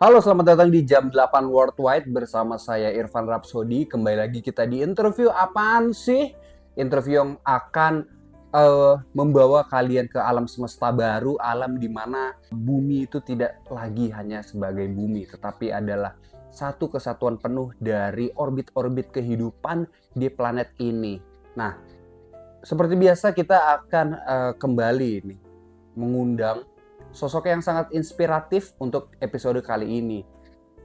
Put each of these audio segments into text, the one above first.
Halo, selamat datang di Jam 8 Worldwide bersama saya Irfan Rapsodi. Kembali lagi kita di interview apaan sih? Interview yang akan membawa kalian ke alam semesta baru, alam di mana bumi itu tidak lagi hanya sebagai bumi, tetapi adalah satu kesatuan penuh dari orbit-orbit kehidupan di planet ini. Nah, seperti biasa kita akan kembali nih mengundang sosok yang sangat inspiratif untuk episode kali ini.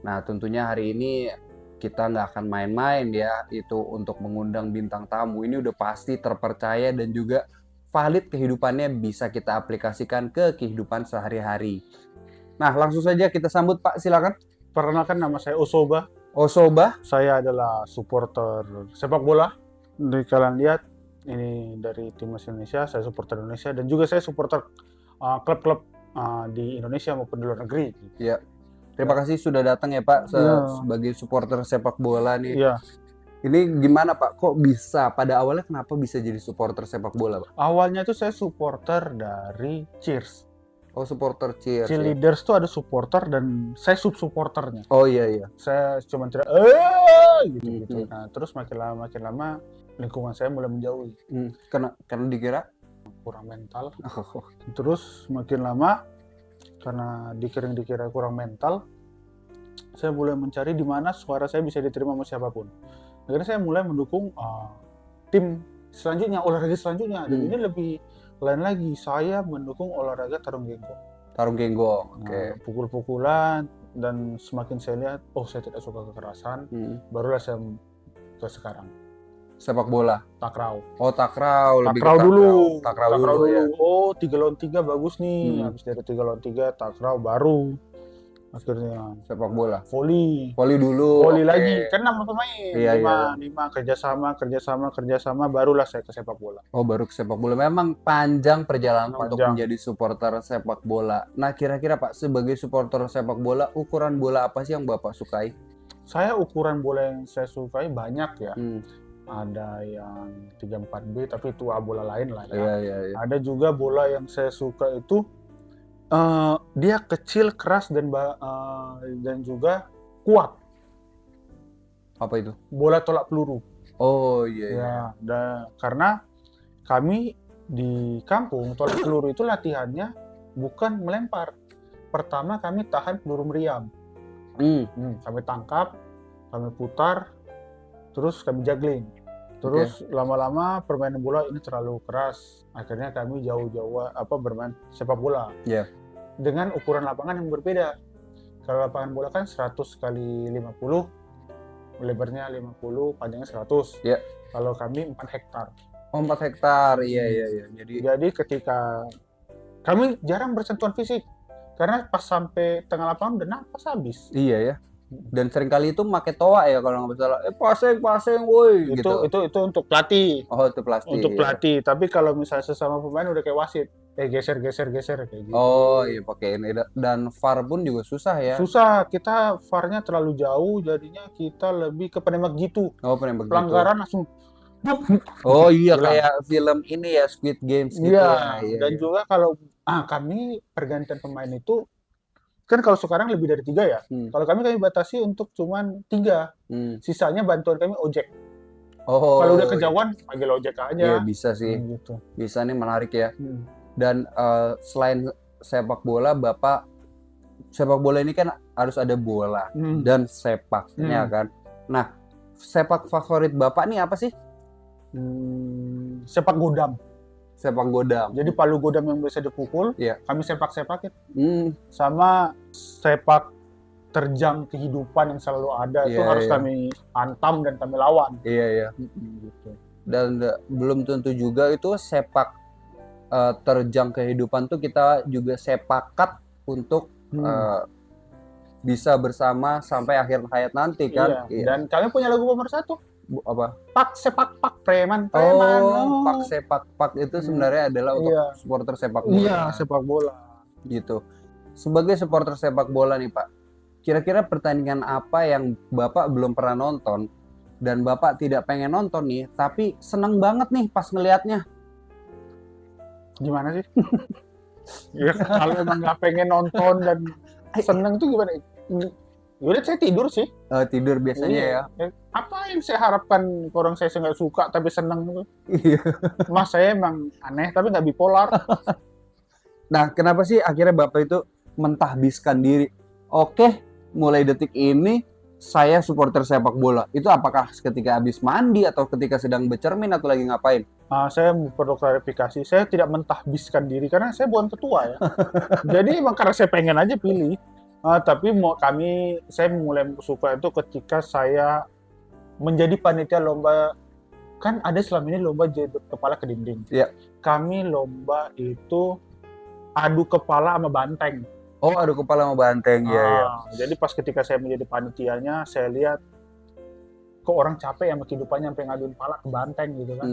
Nah, tentunya hari ini kita nggak akan main-main ya, itu untuk mengundang bintang tamu. Ini udah pasti terpercaya dan juga valid kehidupannya bisa kita aplikasikan ke kehidupan sehari-hari. Nah, langsung saja kita sambut Pak, silakan. Perkenalkan, nama saya Osoba. Osoba. Saya adalah supporter sepak bola. Kalian lihat, ini dari timnas Indonesia, saya supporter Indonesia. Dan juga saya supporter klub-klub di Indonesia maupun di luar negeri. Ya, terima kasih sudah datang ya Pak sebagai supporter sepak bola nih. Iya. Ini gimana Pak, kok bisa, pada awalnya kenapa bisa jadi supporter sepak bola Pak? Awalnya itu saya supporter dari Cheers. Oh, supporter Cheers. Cheerleaders tuh ada supporter dan saya sub-supporternya. Oh iya. Saya cuma teriak, gitu. Nah, terus makin lama lingkungan saya mulai menjauhi. Karena dikira kurang mental. Terus makin lama karena dikira kurang mental, saya mulai mencari di mana suara saya bisa diterima sama siapapun. Akhirnya saya mulai mendukung tim selanjutnya, olahraga selanjutnya. Dan ini lebih lain lagi, saya mendukung olahraga tarung genggong. Tarung genggong, oke. Pukul-pukulan, dan semakin saya lihat, saya tidak suka kekerasan, barulah saya ke sekarang. Sepak bola? Takraw. Oh, takraw. Lebih takraw dulu. Takraw dulu ya. Oh, 3 lawan 3 bagus nih. Habis dari 3 lawan 3, takraw baru. Akhirnya sepak bola. Voli dulu. Voli lagi. Kan 6 pemain. Iya. 5 kerjasama, barulah saya ke sepak bola. Oh, baru ke sepak bola. Memang panjang perjalanan untuk menjadi supporter sepak bola. Nah, kira-kira Pak, sebagai supporter sepak bola, ukuran bola apa sih yang Bapak sukai? Saya ukuran bola yang saya sukai banyak ya. Ada yang 34B, tapi itu bola lain lah ya. Iya. Ada juga bola yang saya suka itu dia kecil, keras, dan juga kuat. Apa itu? Bola tolak peluru. Oh iya. Karena kami di kampung, tolak peluru itu latihannya bukan melempar. Pertama kami tahan peluru meriam. Kami tangkap, kami putar, terus kami juggling. Terus lama-lama permainan bola ini terlalu keras. Akhirnya kami jauh-jauh bermain sepak bola. Iya. Dengan ukuran lapangan yang berbeda. Kalau lapangan bola kan 100 kali 50, lebarnya 50, panjangnya 100. Iya. Kalau kami 4 hektar. Oh, 4 hektar. Iya. Jadi ketika kami jarang bersentuhan fisik. Karena pas sampai tengah lapangan udah napas habis. Iya ya. Dan seringkali itu pakai toa ya kalau nggak salah. Paseng, woi. Itu untuk pelatih. Oh, itu pelatih. Untuk pelatih. Tapi kalau misalnya sesama pemain udah kayak wasit. Geser kayak gitu. Oh iya, pakai ini. Dan VAR pun juga susah ya. Susah. Kita VAR-nya terlalu jauh, jadinya kita lebih ke penembak gitu. Oh, penembak pelanggaran langsung. Oh iya, kayak film ini ya, Squid Games gitu. Iya. Dan juga kalau kami pergantian pemain itu kan kalau sekarang lebih dari 3 ya. Kalau kami batasi untuk cuman 3. Sisanya bantuan kami ojek. Oh. Kalau udah kejauhan panggil ojek aja. Iya, bisa sih. Gitu. Bisa nih, menarik ya. Dan selain sepak bola, Bapak, sepak bola ini kan harus ada bola dan sepaknya kan. Nah, sepak favorit Bapak nih apa sih? Sepak godam. Sepak godam. Jadi palu godam yang bisa dipukul, kami sepak-sepakin. Sama sepak terjang kehidupan yang selalu ada, itu harus kami hantam dan kami lawan. Iya. Gitu. Dan belum tentu juga itu sepak terjang kehidupan tuh kita juga sepakat untuk bisa bersama sampai akhir hayat nanti kan. Iya. Dan kami punya lagu pemersatu. Apa? Pak sepak pak preman. Pak sepak pak itu sebenarnya adalah untuk supporter sepak bola. Iya, sepak bola. Gitu. Sebagai supporter sepak bola nih Pak, kira-kira pertandingan apa yang Bapak belum pernah nonton dan Bapak tidak pengen nonton nih, tapi seneng banget nih pas ngelihatnya? Gimana sih? Ya kalau emang nggak pengen nonton dan seneng tuh gimana? Udah saya tidur sih. Tidur biasanya ya. Apa yang saya harapkan orang saya nggak suka tapi seneng gitu. Iya. Mas saya emang aneh tapi nggak bipolar. Nah, kenapa sih akhirnya Bapak itu mentahbiskan diri? Oke, mulai detik ini saya supporter sepak bola. Itu apakah ketika habis mandi atau ketika sedang bercermin atau lagi ngapain? Saya perlu klarifikasi, saya tidak mentahbiskan diri karena saya bukan ketua ya. Jadi emang karena saya pengen aja pilih. Tapi saya mulai suka itu ketika saya menjadi panitia lomba. Kan ada selama ini lomba jadi kepala ke dinding. Iya. Kami lomba itu adu kepala sama banteng. Oh, adu kepala sama banteng, ya. Jadi pas ketika saya menjadi panitianya, saya lihat kok orang capek sama kehidupannya sampai ngaduin pala ke banteng gitu kan.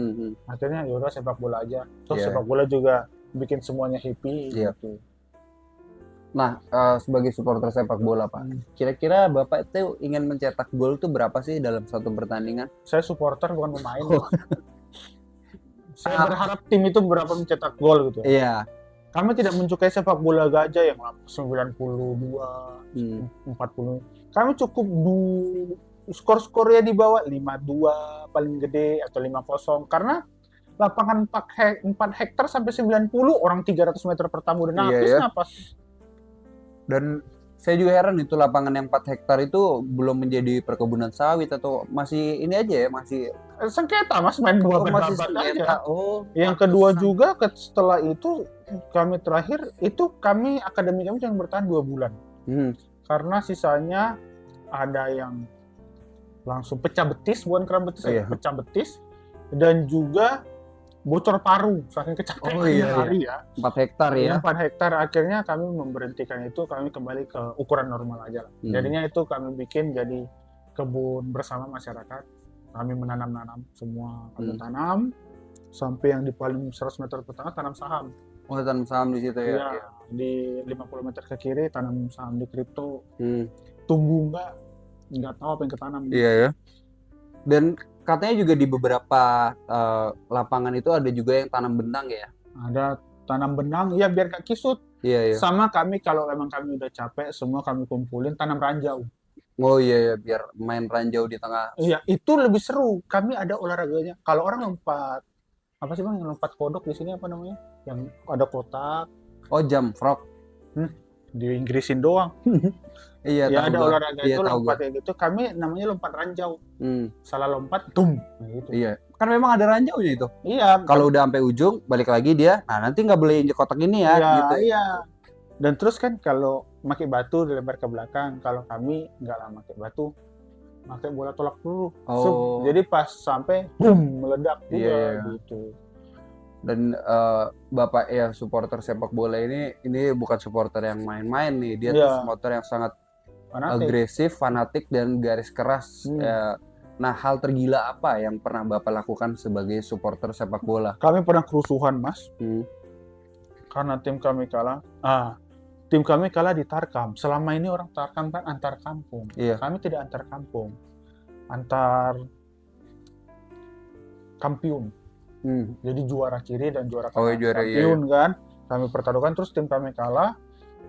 Akhirnya yaudah sepak bola aja. Terus sepak bola juga bikin semuanya happy gitu. Nah, sebagai supporter sepak bola Pak, kira-kira Bapak itu ingin mencetak gol tuh berapa sih dalam satu pertandingan? Saya supporter bukan pemain. Saya berharap tim itu berapa mencetak gol gitu. Iya. Kami tidak menyukai sepak bola gajah yang 92, 40. Kami cukup skor-skornya di bawah 5-2 paling gede atau 5-0 karena lapangan 4 hektar sampai 90 orang 300 meter per tamu dan napas. Dan saya juga heran itu lapangan yang 4 hektar itu belum menjadi perkebunan sawit atau masih ini aja ya, masih sengketa Mas, main dua masih sengketa. Yang kedua juga setelah itu kami terakhir itu akademi kami cuma bertahan 2 bulan. Karena sisanya ada yang langsung pecah betis, bukan kram betis, pecah betis, dan juga bocor paru saking kecapaian ya. 4 hektar ya. 4 hektar akhirnya kami memberhentikan itu, kami kembali ke ukuran normal aja lah. Jadinya itu kami bikin jadi kebun bersama masyarakat. Kami menanam semua, kami tanam sampai yang di paling 100 meter pertama tanam saham. Oh, tanam saham di situ ya. Iya. Di 50 meter ke kiri tanam saham di kripto. Tumbuh nggak tahu apa yang ketanam. Iya ya. Dan katanya juga di beberapa lapangan itu ada juga yang tanam benang ya. Ada tanam benang, ya biar gak kisut. Iya. Sama kami kalau memang kami udah capek, semua kami kumpulin tanam ranjau. Oh iya, biar main ranjau di tengah. Iya, itu lebih seru. Kami ada olahraganya. Kalau orang lompat, apa sih Bang, yang lompat kodok di sini apa namanya? Yang ada kotak. Oh, jump frog. Di Inggrisin doang. Iya, ya ada olahraga itu lompat kayak gitu. Kami namanya lompat ranjau. Salah lompat, gitu. Iya. Kan memang ada ranjaunya itu. Iya. Kalau udah sampai ujung, balik lagi dia. Nah, nanti nggak boleh injek kotak ini ya. Iya, gitu. Iya. Dan terus kan kalau pakai batu dilempar ke belakang, kalau kami nggak lah pakai batu, pakai bola tolak peluru. Jadi pas sampai meledak juga gitu. Dan Bapak ya supporter sepak bola ini bukan supporter yang main-main nih. Dia tuh supporter yang sangat agresif, fanatik dan garis keras. Nah, hal tergila apa yang pernah Bapak lakukan sebagai supporter sepak bola? Kami pernah kerusuhan, Mas. Karena tim kami kalah. Tim kami kalah di Tarkam. Selama ini orang Tarkam kan antar kampung. Kami tidak antar kampung. Antar kampiun. Jadi juara kiri dan juara kanan kampiun kan. Kami pertaruhkan, terus tim kami kalah.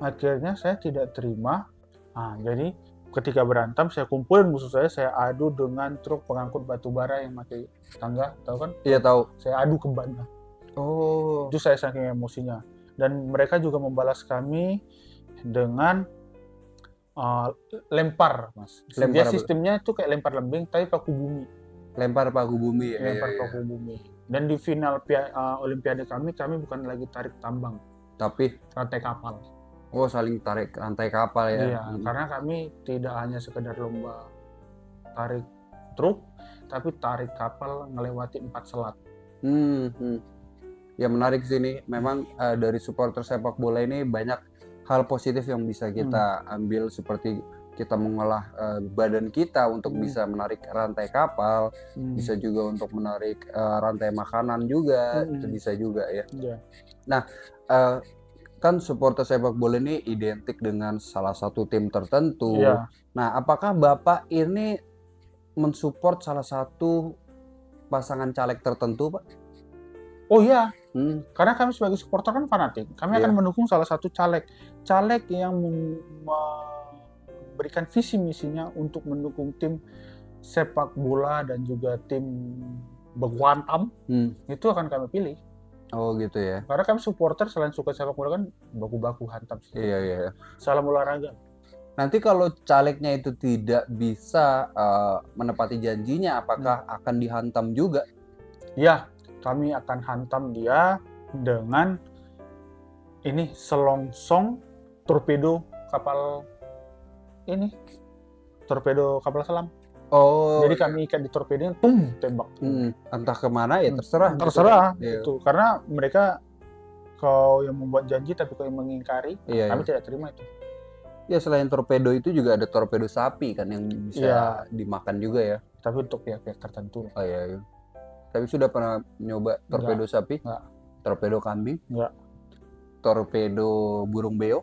Akhirnya saya tidak terima. Jadi ketika berantem saya kumpulin musuh saya adu dengan truk pengangkut batu bara yang pakai tangga, tahu kan? Iya, tahu. Saya adu ke bannya. Itu saya saking emosinya. Dan mereka juga membalas kami dengan lempar, Mas. Dia sistemnya itu kayak lempar lembing tapi paku bumi. Lempar paku bumi. Lempar paku bumi. Dan di final Olimpiade kami bukan lagi tarik tambang, tapi rantai kapal. Oh, saling tarik rantai kapal ya. Iya, karena kami tidak hanya sekedar lomba tarik truk, tapi tarik kapal melewati 4 selat. Ya menarik sih ini. Memang dari supporter sepak bola ini banyak hal positif yang bisa kita ambil, seperti kita mengolah badan kita untuk bisa menarik rantai kapal, bisa juga untuk menarik rantai makanan juga, itu bisa juga ya. Nah, kan supporter sepak bola ini identik dengan salah satu tim tertentu. Nah, apakah Bapak ini mensupport salah satu pasangan caleg tertentu, Pak? Oh iya, karena kami sebagai supporter kan fanatik. Kami akan mendukung salah satu caleg yang memberikan visi misinya untuk mendukung tim sepak bola dan juga tim Baku Hantam, itu akan kami pilih. Oh gitu ya. Karena kami supporter selain suka sepak bola kan baku-baku hantam. Iya. Salam olahraga. Nanti kalau calegnya itu tidak bisa menepati janjinya, apakah akan dihantam juga? Ya, kami akan hantam dia dengan ini selongsong torpedo kapal selam. Oh. Jadi kami ikat di torpedo, tembak. Entah kemana ya terserah. Terserah gitu. itu. Karena mereka kau yang membuat janji tapi kau yang mengingkari, kami tidak terima itu. Ya selain torpedo itu juga ada torpedo sapi kan yang bisa dimakan juga ya. Tapi untuk pihak-pihak tertentu. Oh iya. Tapi sudah pernah nyoba torpedo sapi? Enggak. Torpedo kambing? Enggak. Torpedo burung beo?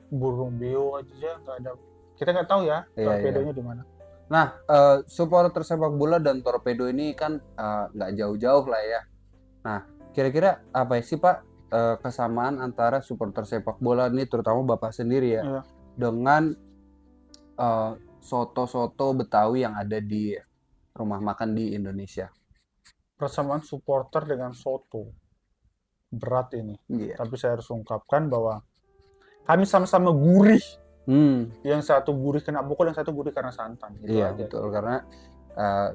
Burung beo aja nggak ada. Kita nggak tahu ya torpedonya di mana. Nah, supporter sepak bola dan torpedo ini kan nggak jauh-jauh lah ya. Nah, kira-kira apa sih Pak kesamaan antara supporter sepak bola ini, terutama Bapak sendiri ya, dengan soto-soto Betawi yang ada di rumah makan di Indonesia? Persamaan supporter dengan soto berat ini. Tapi saya harus ungkapkan bahwa kami sama-sama gurih. Yang satu gurih kena pukul, yang satu gurih karena santan. Gitu iya aja. Betul, karena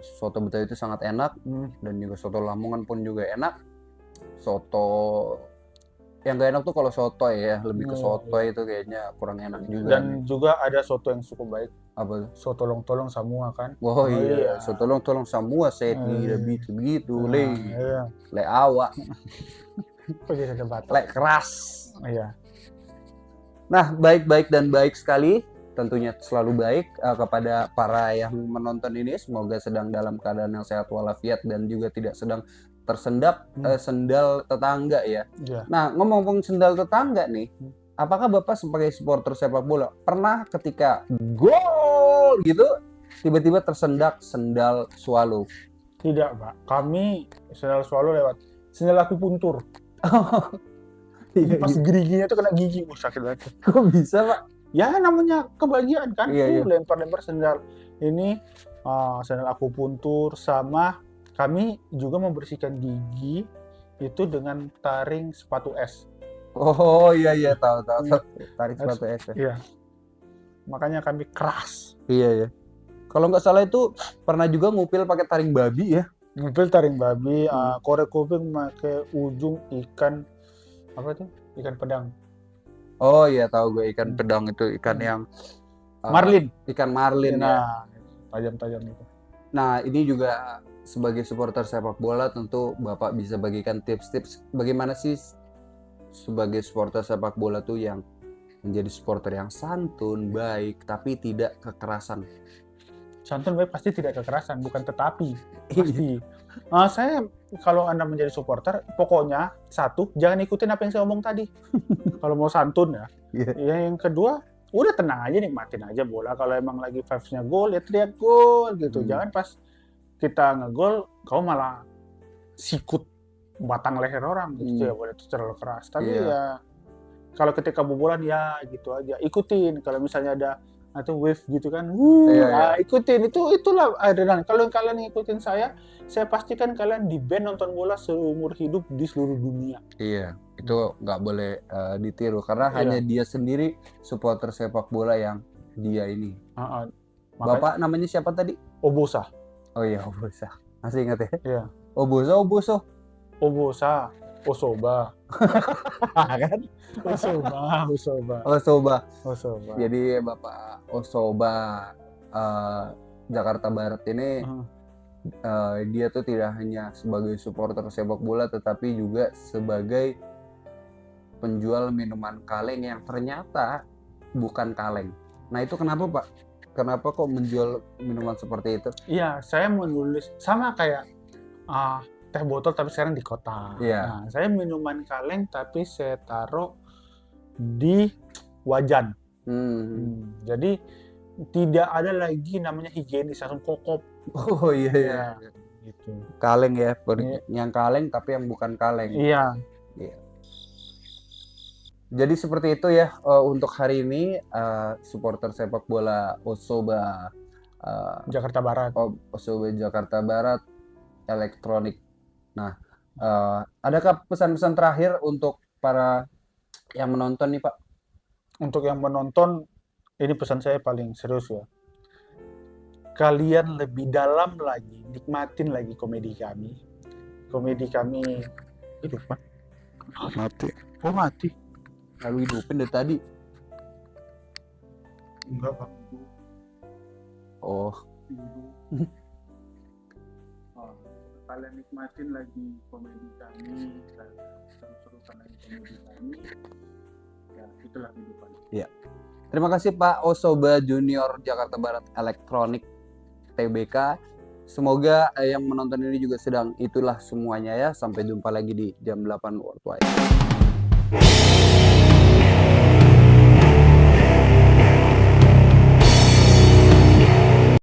soto Betawi itu sangat enak, dan juga soto Lamongan pun juga enak. Soto yang gak enak tuh kalau soto ya, lebih ke soto itu kayaknya kurang enak juga. Dan juga ada soto yang cukup baik. Apa? Soto tolong Samua kan. Oh iya, soto tolong Samua saya tidak begitu le awak. Kok jadi debat? Le keras. Iya. Nah, baik dan baik sekali, tentunya selalu baik kepada para yang menonton ini. Semoga sedang dalam keadaan yang sehat walafiat dan juga tidak sedang tersendap sendal tetangga ya. Nah, ngomong-ngomong sendal tetangga nih, apakah Bapak sebagai supporter sepak bola pernah ketika gol gitu tiba-tiba tersendak sendal swallow? Tidak, Pak. Kami sendal swallow lewat sendal akupuntur. Pas giginya tuh kena gigi, sakit banget. Kok bisa Pak? Ya namanya kebahagiaan kan, lempar-lempar sendal. Ini sendal akupuntur, sama kami juga membersihkan gigi itu dengan taring sepatu es. Oh iya tahu. Taring sepatu es. Iya. Makanya kami keras. Iya. Kalau nggak salah itu pernah juga ngupil pakai taring babi ya. Ngupil taring babi, korek kuping pakai ujung ikan apa itu? Ikan pedang. Oh iya tahu gue, ikan pedang itu ikan yang marlin. Ikan marlin ya. Tajam-tajam itu. Nah, ini juga sebagai supporter sepak bola tentu Bapak bisa bagikan tips-tips bagaimana sih sebagai supporter sepak bola tuh yang menjadi supporter yang santun, baik, tapi tidak kekerasan. Santun baik pasti tidak kekerasan, bukan tetapi. Pasti. Saya kalau Anda menjadi supporter, pokoknya satu, jangan ikutin apa yang saya omong tadi. Kalau mau santun ya. Yang kedua, udah tenang aja, nikmatin aja bola. Kalau emang lagi vibes-nya gol, ya teriak gol gitu. Jangan pas kita ngegol, kau malah sikut batang leher orang gitu. Ya boleh itu terlalu keras. Tapi ya kalau ketika bobolan ya gitu aja. Ikutin. Kalau misalnya ada atau wave gitu kan, ikutin. Itulah adrenalin. Kalau kalian ngikutin saya pastikan kalian di-ban nonton bola seumur hidup di seluruh dunia. Iya, itu nggak boleh ditiru karena hanya dia sendiri supporter sepak bola yang dia ini. Bapak namanya siapa tadi? Obosa. Oh iya, Obosa. Masih ingat ya? Iya. Obosa. Osoba. Kan? Osoba. Jadi Bapak Osoba Jakarta Barat ini dia tuh tidak hanya sebagai supporter sepak bola tetapi juga sebagai penjual minuman kaleng yang ternyata bukan kaleng. Nah, itu kenapa Pak? Kenapa kok menjual minuman seperti itu? Iya, saya menulis sama kayak teh botol tapi sekarang di kota. Nah, saya minuman kaleng tapi saya taruh di wajan. Jadi tidak ada lagi namanya higienis, langsung kokop. Oh iya. Gitu. Kaleng ya, yang kaleng tapi yang bukan kaleng. Iya. Jadi seperti itu ya untuk hari ini supporter sepak bola Osoba Jakarta Barat. Osoba Jakarta Barat Elektronik. Nah, adakah pesan-pesan terakhir untuk para yang menonton nih Pak? Untuk yang menonton, ini pesan saya paling serius ya. Kalian lebih dalam lagi, nikmatin lagi komedi kami. Komedi kami hidup, Pak. Mati. Oh, mati. Lalu hidupin dari tadi. Enggak, Pak. Oh, Kalian nikmatin lagi komedi kami, seru-serukan lagi komedi kami. Ya, itulah kehidupan. terima kasih Pak Osoba Junior Jakarta Barat Elektronik TBK. Semoga yang menonton ini juga sedang itulah semuanya ya. Sampai jumpa lagi di jam 8 Worldwide.